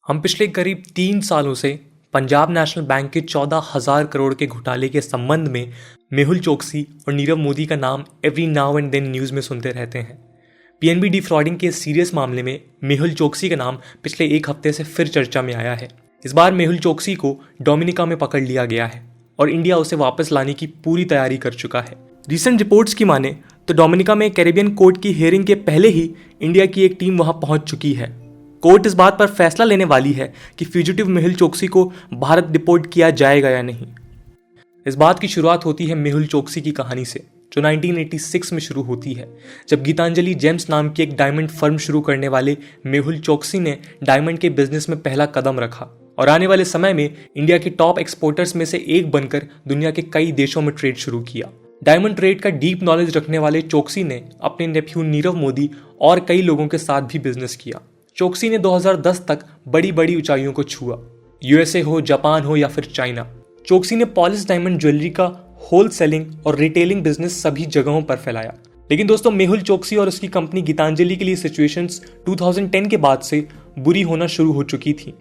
हम पिछले करीब 3 सालों से पंजाब नेशनल बैंक के 14,000 करोड़ के घोटाले के संबंध में मेहुल चोकसी और नीरव मोदी का नाम every now and then news में सुनते रहते हैं। पीएनबी डिफ्रॉडिंग के सीरियस मामले में मेहुल चोकसी का नाम पिछले एक हफ्ते से फिर चर्चा में आया है। इस बार मेहुल चोकसी को डोमिनिका में पकड़ लिया गया है और इंडिया उसे वापस लाने की पूरी तैयारी कर चुका है। रिसेंट रिपोर्ट्स की माने तो डोमिनिका में कैरेबियन कोर्ट की हियरिंग के पहले ही इंडिया की एक टीम वहां पहुंच चुकी है। कोर्ट इस बात पर फैसला लेने वाली है कि फ्यूजिटिव मेहुल चोकसी को भारत डिपोर्ट किया जाएगा या नहीं। इस बात की शुरुआत होती है मेहुल चोकसी की कहानी से, जो 1986 में शुरू होती है, जब गीतांजलि जेम्स नाम की एक डायमंड फर्म शुरू करने वाले मेहुल चोकसी ने डायमंड के बिजनेस में पहला कदम रखा और आने वाले समय में इंडिया के टॉप एक्सपोर्टर्स में से एक बनकर दुनिया के कई देशों में ट्रेड शुरू किया। डायमंड ट्रेड का डीप नॉलेज रखने वाले चोकसी ने अपने नेफ्यू नीरव मोदी और कई लोगों के साथ भी बिजनेस किया। चोकसी ने 2010 तक बड़ी बड़ी ऊंचाइयों को छुआ, यूएसए हो, जापान हो या फिर चाइना। चोकसी ने पॉलिश डायमंड ज्वेलरी का होल सेलिंग और रिटेलिंग बिजनेस सभी जगहों पर फैलाया। लेकिन दोस्तों, मेहुल चोकसी और उसकी कंपनी गीतांजलि के लिए सिचुएशंस 2010 के बाद से बुरी होना शुरू हो चुकी थी।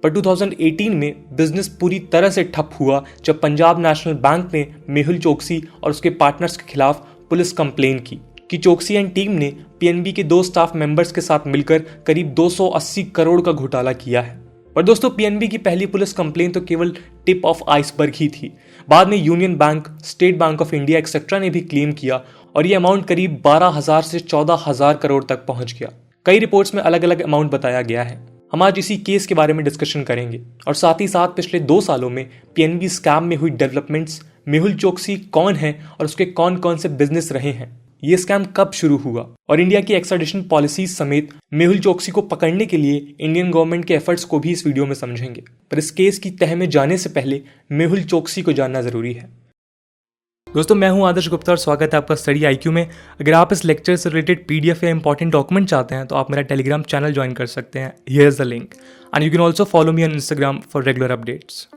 पर 2018 में बिजनेस पूरी तरह से ठप हुआ जब पंजाब नेशनल बैंक ने मेहुल चोकसी और उसके पार्टनर्स के खिलाफ पुलिस कंप्लेन की कि चोकसी एंड टीम ने पीएनबी के 2 स्टाफ मेंबर्स के साथ मिलकर करीब 280 करोड़ का घोटाला किया है। पर दोस्तों, पीएनबी की पहली पुलिस कंप्लेन तो केवल टिप ऑफ आइसबर्ग ही थी। बाद में union bank, state bank of India etcetera ने भी क्लेम किया और ये अमाउंट करीब 12,000 से 14,000 करोड़ तक पहुंच गया। कई रिपोर्ट्स में अलग अलग अमाउंट बताया गया है। हम आज इसी केस के बारे में डिस्कशन करेंगे और साथ ही साथ पिछले 2 सालों में पीएनबी स्कैम में हुई डेवलपमेंट्स, मेहुल चोकसी कौन है और उसके कौन कौन से बिजनेस रहे हैं, ये स्कैम कब शुरू हुआ और इंडिया की एक्स्ट्राडिशन पॉलिसीज समेत मेहुल चोकसी को पकड़ने के लिए इंडियन गवर्नमेंट के एफर्ट्स को भी इस वीडियो में समझेंगे। पर इस केस की तह में जाने से पहले मेहुल चोकसी को जानना जरूरी है। दोस्तों, मैं हूं आदर्श गुप्ता और स्वागत है आपका स्टडी आईक्यू में। अगर आप इस लेक्चर से रिलेटेड पीडीएफ या इंपॉर्टेंट डॉक्यूमेंट चाहते हैं तो आप मेरा टेलीग्राम चैनल ज्वाइन कर सकते हैं। Here is the link and you can also follow me on Instagram for regular updates.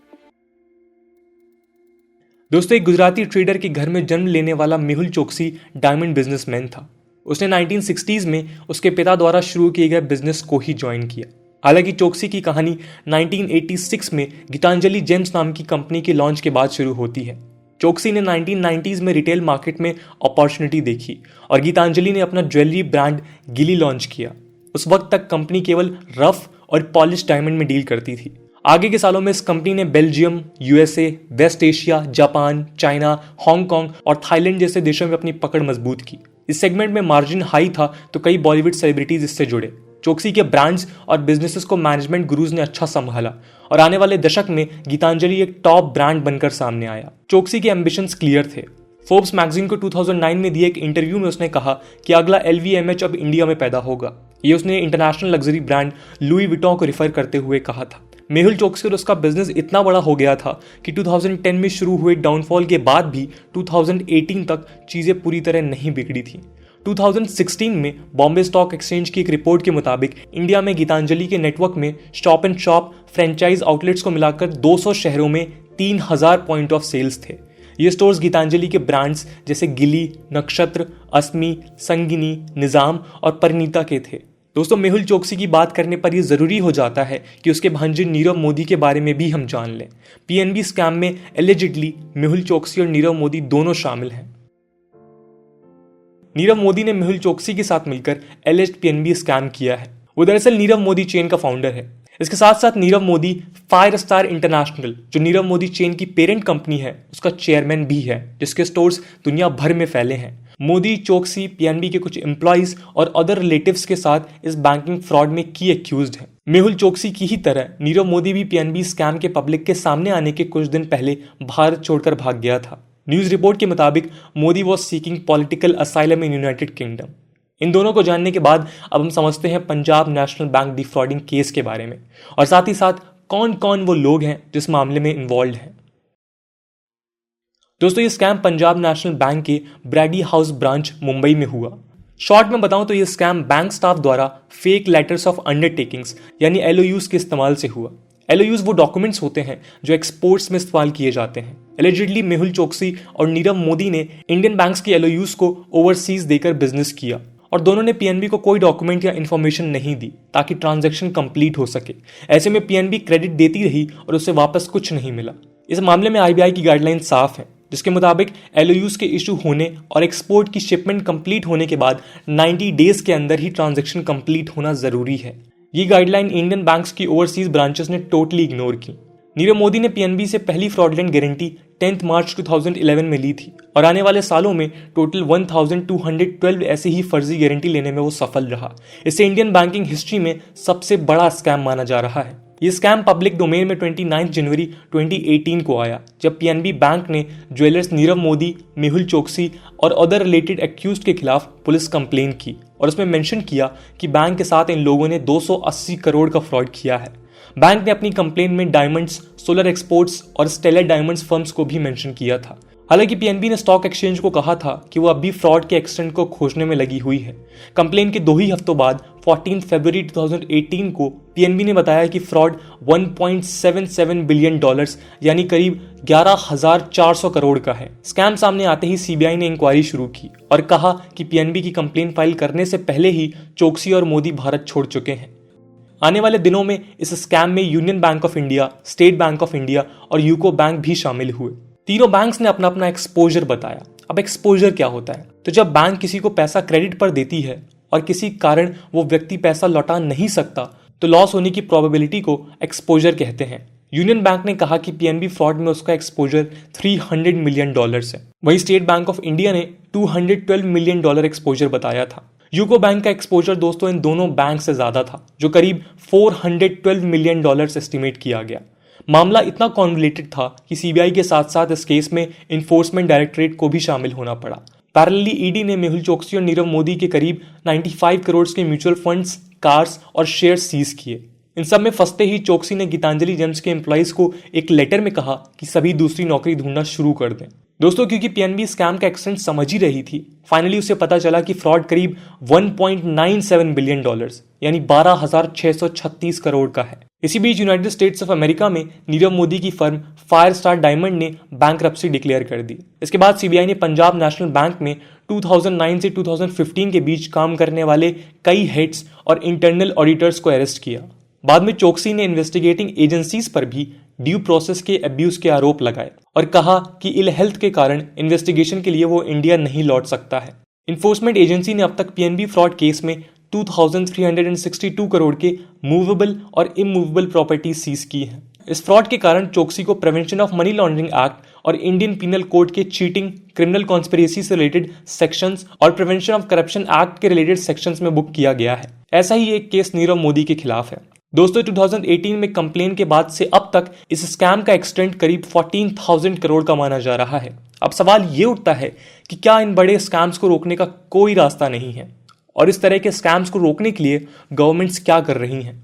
दोस्तों, एक गुजराती ट्रेडर के घर में जन्म लेने वाला मेहुल चोकसी डायमंड बिजनेसमैन था। उसने 1960s में उसके पिता द्वारा शुरू किए गए बिजनेस को ही ज्वाइन किया। हालांकि चोकसी की कहानी 1986 में गीतांजलि जेम्स नाम की कंपनी के लॉन्च के बाद शुरू होती है। चोकसी ने 1990s में रिटेल मार्केट में अपॉर्चुनिटी देखी और गीतांजलि ने अपना ज्वेलरी ब्रांड गिली लॉन्च किया। उस वक्त तक कंपनी केवल रफ और पॉलिश डायमंड में डील करती थी। आगे के सालों में इस कंपनी ने Belgium, USA, West Asia, Japan, China, Hong Kong और थाईलैंड जैसे देशों में अपनी पकड़ मजबूत की। इस सेगमेंट में मार्जिन हाई था तो कई बॉलीवुड सेलिब्रिटीज इससे जुड़े। चोकसी के ब्रांड्स और बिजनेसेस को मैनेजमेंट गुरुज ने अच्छा संभाला और आने वाले दशक में गीतांजलि एक टॉप ब्रांड बनकर सामने आया। चोकसी के एम्बिशंस क्लियर थे। फोर्ब्स मैगजीन को 2009 में दिए एक इंटरव्यू में उसने कहा कि अगला LVMH अब इंडिया में पैदा होगा। ये उसने international luxury brand Louis Vuitton को रिफर करते हुए कहा था। मेहुल चोकसी और उसका बिजनेस इतना बड़ा हो गया था कि 2010 में शुरू हुए डाउनफॉल के बाद भी 2018 तक चीजें पूरी तरह नहीं बिगड़ी थी। 2016 में बॉम्बे स्टॉक एक्सचेंज की एक रिपोर्ट के मुताबिक इंडिया में गीतांजलि के नेटवर्क में shop and shop franchise outlets को मिलाकर 200 शहरों में 3,000 पॉइंट ऑफ सेल्स थे। ये स्टोर्स गीतांजलि के ब्रांड्स जैसे गिली, नक्षत्र, अस्मी, संगिनी, निजाम और परिणीता के थे। दोस्तों, मेहुल चोकसी की बात करने पर यह जरूरी हो जाता है कि उसके भांजे नीरव मोदी के बारे में भी हम जान लें। पीएनबी स्कैम में एलिजिडली मेहुल चोकसी और नीरव मोदी दोनों शामिल हैं। नीरव मोदी ने मेहुल चोकसी के साथ मिलकर एलिज्ड पीएनबी स्कैम किया है। वो दरअसल नीरव मोदी चेन का फाउंडर है। इसके साथ साथ Nirav Modi fire star international, जो नीरव मोदी चेन की पेरेंट कंपनी है, उसका चेयरमैन भी है, जिसके स्टोर्स दुनिया भर में फैले हैं। मोदी, चोकसी, पीएनबी के कुछ एम्प्लॉइज और अदर रिलेटिव्स के साथ इस बैंकिंग फ्रॉड में की एक्यूज्ड है। मेहुल चोकसी की ही तरह नीरव मोदी भी पीएनबी स्कैम के पब्लिक के सामने आने के कुछ दिन पहले भारत छोड़कर भाग गया था। न्यूज रिपोर्ट के मुताबिक Modi was seeking political asylum in United Kingdom. इन दोनों को जानने के बाद अब हम समझते हैं Punjab National Bank defrauding case के बारे में और साथ ही साथ कौन कौन वो लोग हैं जिस मामले में इन्वॉल्व हैं। दोस्तों, ये स्कैम पंजाब नेशनल बैंक के ब्रैडी हाउस ब्रांच मुंबई में हुआ। शॉर्ट में बताऊं तो ये स्कैम बैंक स्टाफ द्वारा फेक लेटर्स ऑफ अंडरटेकिंग्स यानी LOUs के इस्तेमाल से हुआ। LOUs वो डॉक्यूमेंट्स होते हैं जो एक्सपोर्ट्स में इस्तेमाल किए जाते हैं। एलिजिडली मेहुल चोकसी और नीरव मोदी ने इंडियन बैंक्स की LOUs को ओवरसीज देकर बिजनेस किया और दोनों ने पीएनबी को कोई डॉक्यूमेंट या इन्फॉर्मेशन नहीं दी ताकि ट्रांजैक्शन कंप्लीट हो सके। ऐसे में पीएनबी क्रेडिट देती रही और उससे वापस कुछ नहीं मिला। इस मामले में आरबीआई की गाइडलाइन साफ है, जिसके मुताबिक एलओयूज के इशू होने और एक्सपोर्ट की शिपमेंट कंप्लीट होने के बाद 90 डेज के अंदर ही ट्रांजैक्शन कंप्लीट होना जरूरी है। ये गाइडलाइन इंडियन बैंक्स की ओवरसीज ब्रांचेस ने टोटली इग्नोर की। नीरव मोदी ने पीएनबी से पहली फ्रॉडलेंट गारंटी 10 मार्च 2011 में ली थी और आने वाले सालों में टोटल 1212 ऐसे ही फर्जी गारंटी लेने में वो सफल रहा। इसे इंडियन बैंकिंग हिस्ट्री में सबसे बड़ा स्कैम माना जा रहा है। ये स्कैम पब्लिक डोमेन में 29 जनवरी 2018 को आया, जब पीएनबी बैंक ने ज्वेलर्स नीरव मोदी, मेहुल चोकसी और अदर रिलेटेड एक्यूज्ड के खिलाफ पुलिस कंप्लेन की और उसमें मेंशन किया कि बैंक के साथ इन लोगों ने 280 करोड़ का फ्रॉड किया है। बैंक ने अपनी कंप्लेन में डायमंड्स, सोलर एक्सपोर्ट्स और स्टेलर डायमंड्स फर्म्स को भी मेंशन किया था। हालांकि पीएनबी ने स्टॉक एक्सचेंज को कहा था कि वो अब भी फ्रॉड के एक्सटेंट को खोजने में लगी हुई है। कंप्लेन के 2 ही हफ्तों बाद 14 फरवरी 2018 को पीएनबी ने बताया कि फ्रॉड $1.77 बिलियन यानी करीब 11,400 करोड़ का है। स्कैम सामने आते ही सीबीआई ने इंक्वायरी शुरू की और कहा कि पीएनबी की कंप्लेन फाइल करने से पहले ही चोकसी और मोदी भारत छोड़ चुके हैं। आने वाले दिनों में इस स्कैम में union bank of India, state bank of India और यूको बैंक भी शामिल हुए। तीनों बैंक्स ने अपना अपना एक्सपोजर बताया। अब एक्सपोजर क्या होता है? तो जब बैंक किसी को पैसा क्रेडिट पर देती है और किसी कारण वो व्यक्ति पैसा लौटा नहीं सकता, तो लॉस होने की प्रोबेबिलिटी को एक्सपोजर कहते हैं। यूनियन बैंक ने कहा कि पीएनबी फ्रॉड में उसका एक्सपोजर $300 मिलियन है। वहीं स्टेट बैंक ऑफ इंडिया ने $212 मिलियन एक्सपोजर बताया था। यूको बैंक का एक्सपोजर दोस्तों इन दोनों बैंक से ज्यादा था, जो करीब $412 मिलियन एस्टिमेट किया गया। मामला इतना कॉन्वोलेटेड था कि सीबीआई के साथ साथ इस केस में इन्फोर्समेंट डायरेक्टरेट को भी शामिल होना पड़ा। पैरेलली ईडी ने मेहुल चोकसी और नीरव मोदी के करीब 95 करोड़ के म्यूचुअल फंड्स, कार्स और शेयर सीज किए। इन सब में फंसते ही चोकसी ने गीतांजलि जेम्स के एम्प्लॉइज को एक लेटर में कहा कि सभी दूसरी नौकरी ढूंढना शुरू कर दें। दोस्तों, क्योंकि पीएनबी स्कैम का एक्सटेंट समझ ही रही थी, फाइनली उसे पता चला कि फ्रॉड करीब $1.97 बिलियन यानी 12,636 करोड़ का है। इसी बीच यूनाइटेड स्टेट्स ऑफ अमेरिका में नीरव मोदी की फर्म फायर स्टार डायमंड ने बैंकरप्सी डिक्लेयर कर दी। इसके बाद सीबीआई ने पंजाब नेशनल बैंक में 2009 से 2015 के बीच काम करने वाले कई हेड्स और इंटरनल ऑडिटर्स को अरेस्ट किया। बाद में चोकसी ने इन्वेस्टिगेटिंग एजेंसीज पर भी ड्यू प्रोसेस के अब्यूज के आरोप लगाए और कहा कि इल हेल्थ के कारण इन्वेस्टिगेशन के लिए वो इंडिया नहीं लौट सकता है। इन्फोर्समेंट एजेंसी ने अब तक पीएनबी फ्रॉड केस में 2,362 करोड़ के मूवेबल और इमूवेबल प्रॉपर्टीज सीज की हैं। इस फ्रॉड के कारण चोकसी को prevention of money laundering act और इंडियन पीनल कोड के चीटिंग, क्रिमिनल कॉन्स्पिरेसी से रिलेटेड सेक्शंस और प्रिवेंशन ऑफ करप्शन एक्ट के रिलेटेड सेक्शंस में बुक किया गया है। ऐसा ही एक केस नीरव मोदी के खिलाफ है। दोस्तों, 2018 में कंप्लेन के बाद से अब तक इस स्कैम का एक्सटेंट करीब 14,000 करोड़ का माना जा रहा है। अब सवाल ये उठता है कि क्या इन बड़े स्कैम्स को रोकने का कोई रास्ता नहीं है, और इस तरह के स्कैम्स को रोकने के लिए गवर्नमेंट्स क्या कर रही हैं?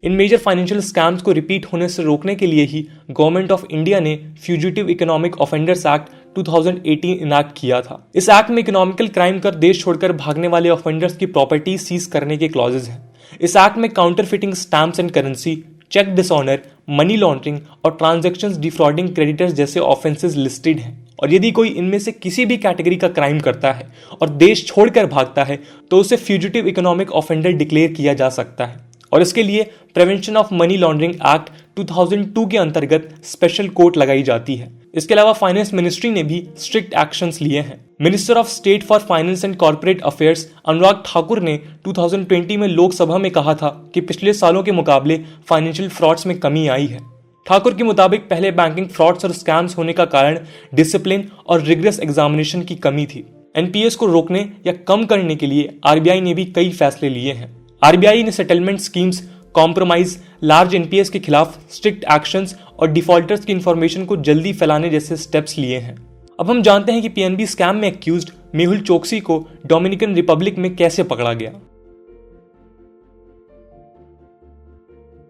इन मेजर फाइनेंशियल स्कैम्स को रिपीट होने से रोकने के लिए ही गवर्नमेंट ऑफ इंडिया ने fugitive economic offenders act 2018 enact किया था। इस एक्ट में इकोनॉमिकल क्राइम कर देश छोड़कर भागने वाले ऑफेंडर्स की प्रॉपर्टी सीज करने के क्लॉजेज हैं। इस एक्ट में counterfeiting stamps and currency, cheque dishonour, money laundering और ट्रांजैक्शंस डिफ्रॉडिंग क्रेडिटर्स जैसे ऑफेंसेस लिस्टेड हैं। और यदि कोई इनमें से किसी भी कैटेगरी का क्राइम करता है और देश छोड़कर भागता है, तो उसे फ्यूजिटिव इकोनॉमिक ऑफेंडर डिक्लेयर किया जा सकता है। और इसके लिए prevention of money laundering act 2002 के अंतर्गत स्पेशल कोर्ट लगाई जाती है। इसके अलावा फाइनेंस मिनिस्ट्री ने भी स्ट्रिक्ट एक्शंस लिए हैं। Minister of state for finance and corporate affairs Anurag Thakur ने 2020 में लोकसभा में कहा था कि पिछले सालों के मुकाबले फाइनेंशियल फ्रॉड्स में कमी आई है। ठाकुर के मुताबिक पहले बैंकिंग फ्रॉड्स और स्कैम्स होने का कारण डिसिप्लिन और रिगरस एग्जामिनेशन की कमी थी। एनपीएस को रोकने या कम करने के लिए आरबीआई ने भी कई फैसले लिए हैं। आरबीआई ने settlement schemes, compromise, large NPS के खिलाफ स्ट्रिक्ट एक्शंस और डिफॉल्टर्स की इंफॉर्मेशन को जल्दी फैलाने जैसे स्टेप्स लिए हैं। अब हम जानते हैं कि पीएनबी स्कैम में एक्यूज्ड मेहुल चोकसी को डोमिनिकन रिपब्लिक में कैसे पकड़ा गया।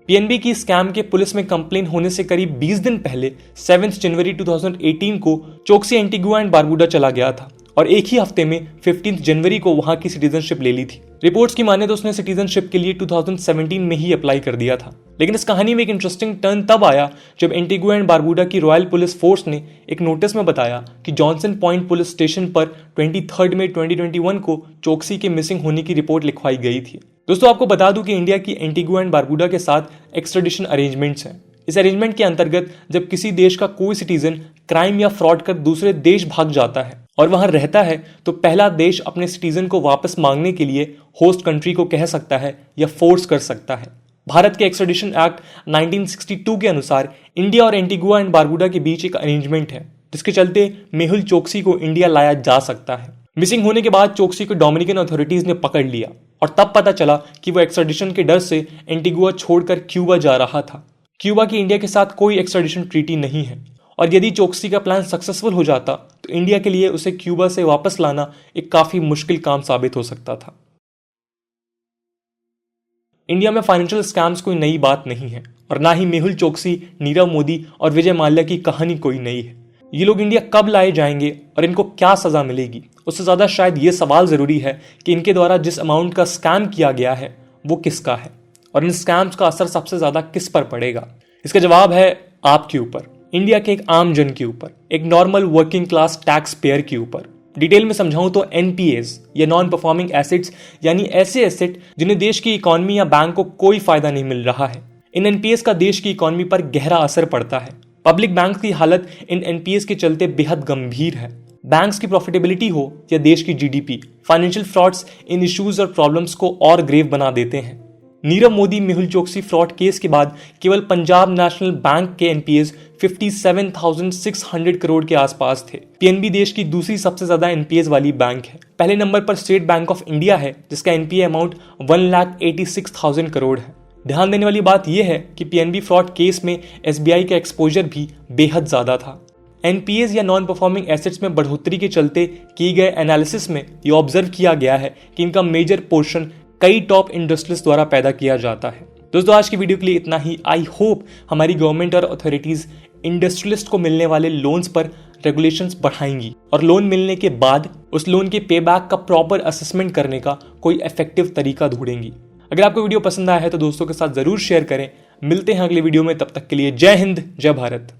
पीएनबी की स्कैम के पुलिस में कंप्लेन होने से करीब 20 दिन पहले 7 जनवरी 2018 को चोकसी एंटीगुआ एंड बारबुडा चला गया था और एक ही हफ्ते में 15 जनवरी को वहां की सिटीजनशिप ले ली थी। रिपोर्ट्स की माने तो उसने सिटीजनशिप के लिए 2017 में ही अप्लाई कर दिया था। लेकिन इस कहानी में एक इंटरेस्टिंग टर्न तब आया जब एंटीगुआ एंड बारबूडा की रॉयल पुलिस फोर्स ने एक नोटिस में बताया कि जॉनसन पॉइंट पुलिस स्टेशन पर 23 मई 2021 को चोक्सी के मिसिंग होने की रिपोर्ट लिखवाई गई थी। दोस्तों, आपको बता दूं कि इंडिया की एंटीगुआ एंड बारबूडा के साथ एक्सट्रेडिशन अरेंजमेंट्स हैं। इस अरेंजमेंट के अंतर्गत जब किसी देश का कोई सिटीजन क्राइम या फ्रॉड कर दूसरे देश भाग जाता है और वहां रहता है तो पहला देश अपने सिटीजन को वापस मांगने के लिए होस्ट कंट्री को कह सकता है या फोर्स कर सकता है। भारत के एक्सट्रेडिशन एक्ट 1962 के अनुसार इंडिया और एंटीगुआ एंड बारबूडा के बीच एक अरेंजमेंट है जिसके चलते मेहुल चोकसी को इंडिया लाया जा सकता है। मिसिंग होने के बाद चोकसी को डोमिनिकन अथॉरिटीज ने पकड़ लिया और तब पता चला कि वो एक्सट्रेडिशन के डर से एंटीगुआ छोड़कर क्यूबा जा रहा था। क्यूबा की इंडिया के साथ कोई एक्सट्रेडिशन ट्रीटी नहीं है और यदि चोकसी का प्लान सक्सेसफुल हो जाता तो इंडिया के लिए उसे क्यूबा से वापस लाना एक काफी मुश्किल काम साबित हो सकता था। इंडिया में फाइनेंशियल स्कैम्स कोई नई बात नहीं है और ना ही मेहुल चोकसी, नीरव मोदी और विजय माल्या की कहानी कोई नई है। ये लोग इंडिया कब लाए जाएंगे और इनको क्या सजा मिलेगी, उससे ज्यादा शायद ये सवाल जरूरी है कि इनके द्वारा जिस अमाउंट का स्कैम किया गया है वो किसका है और इन स्कैम्स का असर सबसे ज्यादा किस पर पड़ेगा। इसका जवाब है आपके ऊपर, इंडिया के एक आम जन के ऊपर, एक normal working class tax payer के ऊपर। डिटेल में समझाऊं तो एनपीएस या नॉन परफॉर्मिंग एसेट्स यानी ऐसे एसेट जिन्हें देश की इकोनॉमी या बैंक को कोई फायदा नहीं मिल रहा है। इन एनपीएस का देश की इकोनॉमी पर गहरा असर पड़ता है। पब्लिक बैंक की हालत इन एनपीएस के चलते बेहद गंभीर है। बैंक्स की प्रॉफिटेबिलिटी हो या देश की जीडीपी, फाइनेंशियल फ्रॉड्स इन इश्यूज और प्रॉब्लम्स को और ग्रेव बना देते हैं। नीरव मोदी मेहुल चोकसी फ्रॉड केस के बाद केवल पंजाब नेशनल बैंक के एनपीएस 57,600 करोड़ के आसपास थे। पीएनबी देश की दूसरी सबसे ज्यादा एनपीएस वाली बैंक है। पहले नंबर पर स्टेट बैंक ऑफ इंडिया है जिसका एनपीए अमाउंट 1,86,000 करोड़ है। ध्यान देने वाली बात यह है कि पीएनबी फ्रॉड केस में एसबीआई का एक्सपोजर भी बेहद ज्यादा था। एनपीएस या नॉन परफॉर्मिंग एसेट्स में बढ़ोतरी के चलते किए गए एनालिसिस में यह ऑब्जर्व किया गया है कि इनका मेजर पोर्शन कई टॉप इंडस्ट्रीज द्वारा पैदा किया जाता है। दोस्तों, आज की वीडियो के लिए इतना ही। आई होप हमारी गवर्नमेंट और अथॉरिटीज इंडस्ट्रियलिस्ट को मिलने वाले लोन्स पर रेगुलेशंस बढ़ाएंगी और लोन मिलने के बाद उस लोन के पे बैक का प्रॉपर असेसमेंट करने का कोई इफेक्टिव तरीका ढूंढेंगी। अगर आपको वीडियो पसंद आया है तो दोस्तों के साथ जरूर शेयर करें। मिलते हैं अगले वीडियो में, तब तक के लिए जय हिंद, जय भारत।